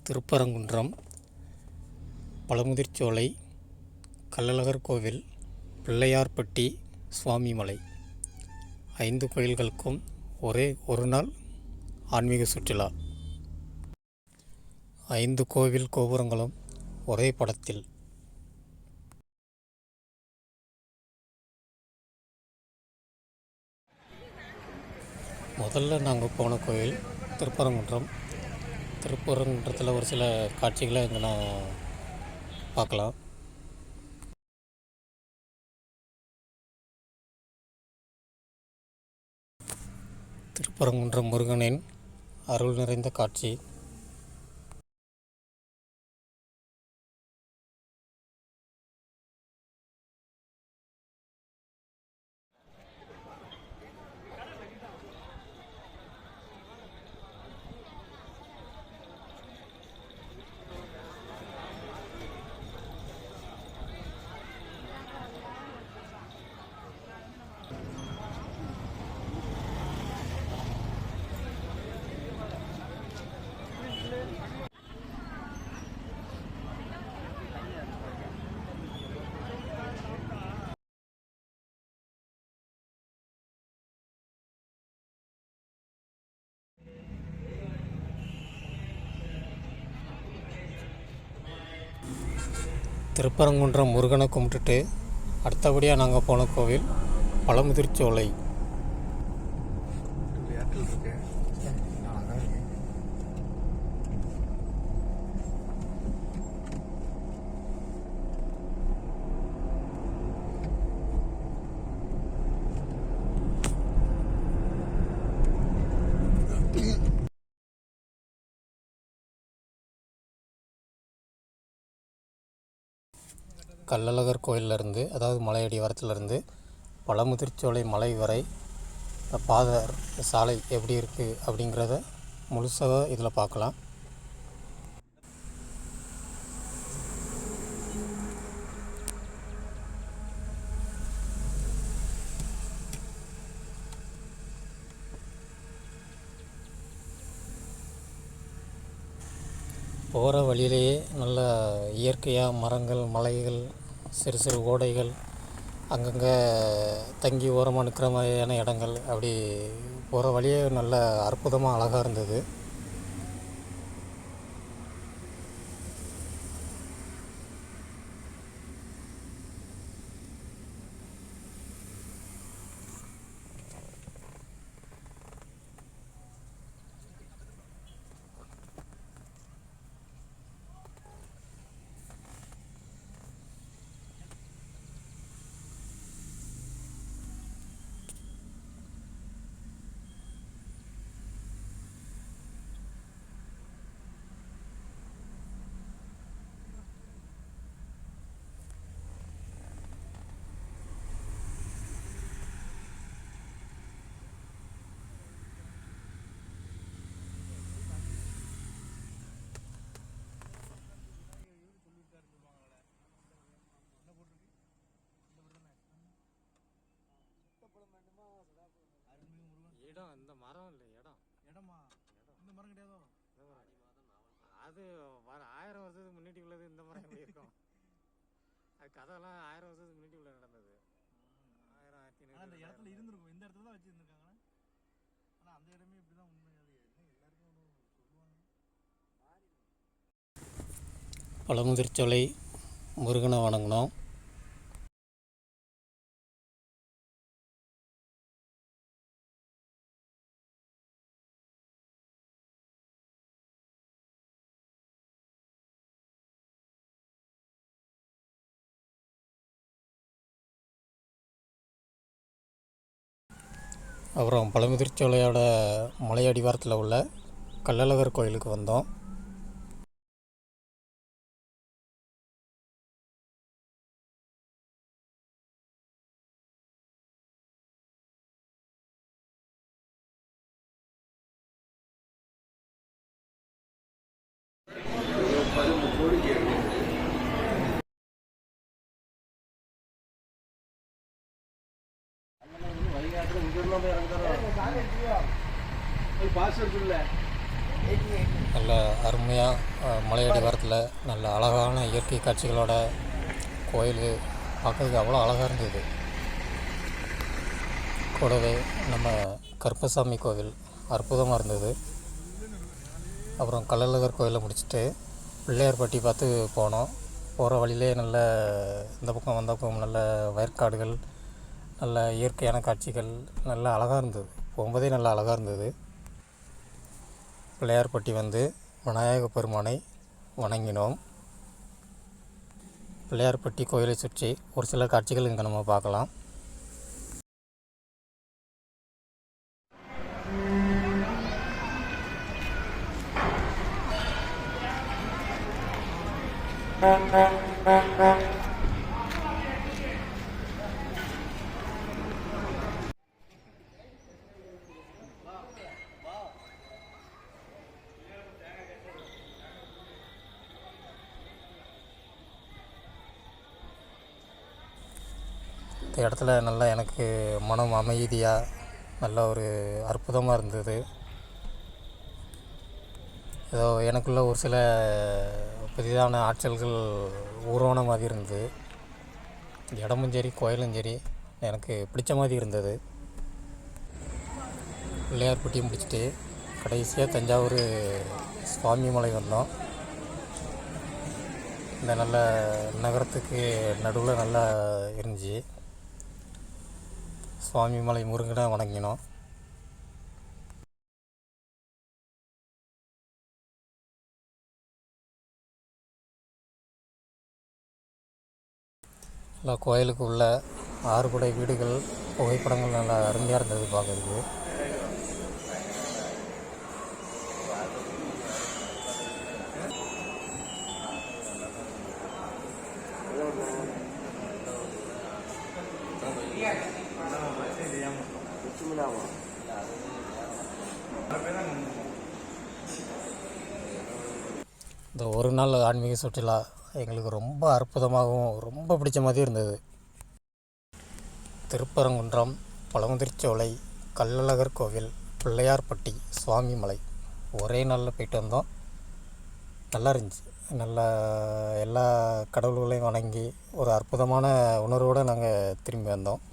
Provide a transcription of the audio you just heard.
திருப்பரங்குன்றம், பழமுதிர்சோலை, கள்ளழகர் கோவில், பிள்ளையார்பட்டி சுவாமிமலை 5 கோயில்களுக்கும் ஒரே ஒரு நாள் ஆன்மீக சுற்றுலா. 5 கோவில் கோபுரங்களும் ஒரே படத்தில். முதல்ல நாங்கள் போன கோயில் திருப்பரங்குன்றம். திருப்பரங்குன்றத்தில் ஒரு சில காட்சிகளை இங்கே நான் பார்க்கலாம். திருப்பரங்குன்றம் முருகனின் அருள் நிறைந்த காட்சி. திருப்பரங்குன்றம் முருகனை கும்பிட்டுட்டு அடுத்தபடியாக நாங்கள் போன கோவில் பழமுதிர்சோலை. கள்ளழகர் கோயிலிருந்து, அதாவது மலையடி வாரத்திலிருந்து பழமுதிர்சோலை மலை வரை பாதை சாலை எப்படி இருக்குது அப்படிங்கிறத முழுசாக இதில் பார்க்கலாம். போகிற வழியிலேயே நல்ல இயற்கையாக மரங்கள், மலைகள், சிறு சிறு ஓடைகள், அங்கங்கே தங்கி ஓரமாக நிற்கிற மாதிரியான இடங்கள், அப்படி போகிற வழியே நல்ல அற்புதமாக அழகாக இருந்தது. இடம் இந்த மரம் இல்லை, இடமா இந்த மரம் கிடையாதோ? அது 1000 வருஷத்துக்கு முன்னாடி உள்ளது. இந்த மரம் எப்படி இருக்கும்? அது கதைலாம் 1000 வருஷத்துக்கு முன்னாடி உள்ள நடந்தது. 1000 1500 அந்த இடத்துல இருந்திருக்கும். இந்த இடத்துல தான் வச்சுருந்துருக்காங்க. ஆனால் அந்த இடமே இப்படி தான் உண்மை. அது என்ன எல்லாருக்கும் சொல்லுவாங்க. பழமுதிர்சோலை முருகனை வணங்கினோம். அப்புறம் பழமுதிர்சோலையோட மலையடிவாரத்தில் உள்ள கள்ளழகர் கோயிலுக்கு வந்தோம். பாஸ்வேர்ட் சொல்ல நல்ல அருமையாக மலையடி வாரத்தில் நல்ல அழகான இயற்கை காட்சிகளோட கோயில் பார்க்கறதுக்கு அவ்வளோ அழகாக இருந்தது. கூடவே நம்ம கருப்பசாமி கோவில் அற்புதமாக இருந்தது. அப்புறம் கள்ளழகர் கோயிலை முடிச்சுட்டு பிள்ளையார்பட்டி பார்த்து போனோம். போகிற வழியிலே நல்ல இந்த பக்கம் வந்த பக்கம் நல்ல வயற்காடுகள், நல்ல இயற்கையான காட்சிகள், நல்ல அழகாக இருந்தது. போகும்போதே நல்லா அழகாக இருந்தது. பிள்ளையார்பட்டி வந்து விநாயக பெருமானை வணங்கினோம். பிள்ளையார்பட்டி கோயிலை சுற்றி ஒரு சில காட்சிகள் இங்கே நம்ம பார்க்கலாம். இந்த இடத்துல நல்லா எனக்கு மனம் அமைதியாக நல்ல ஒரு அற்புதமாக இருந்தது. ஏதோ எனக்குள்ள ஒரு சில புதிதான ஆற்றல்கள் உருவான மாதிரி இருந்தது. இடமும் சரி கோயிலும் சரி எனக்கு பிடிச்ச மாதிரி இருந்தது. பிள்ளையார்பட்டி முடிச்சுட்டு கடைசியாக தஞ்சாவூர் சுவாமி மலை வந்தோம். இந்த நல்ல நகரத்துக்கு நடுவில் நல்லா இருந்துச்சு. சுவாமி மலை முருகனை வணங்கினோம். நல்லா கோயிலுக்கு உள்ள 6 குடை வீடுகள், புகைப்படங்கள் நல்லா அருமையாக இருந்தது பார்க்குறதுக்கு. இந்த ஒரு நாள் ஆன்மீக சுற்றுலா எங்களுக்கு ரொம்ப அற்புதமாகவும் ரொம்ப பிடிச்ச மாதிரி இருந்தது. திருப்பரங்குன்றம், பழமுதிர்ச்சோலை, கள்ளழகர் கோவில், பிள்ளையார்பட்டி, சுவாமி மலை ஒரே நாளில் போயிட்டு வந்தோம். நல்லா இருந்துச்சு. நல்லா எல்லா கடவுள்களையும் வணங்கி ஒரு அற்புதமான உணர்வோடு நாங்கள் திரும்பி வந்தோம்.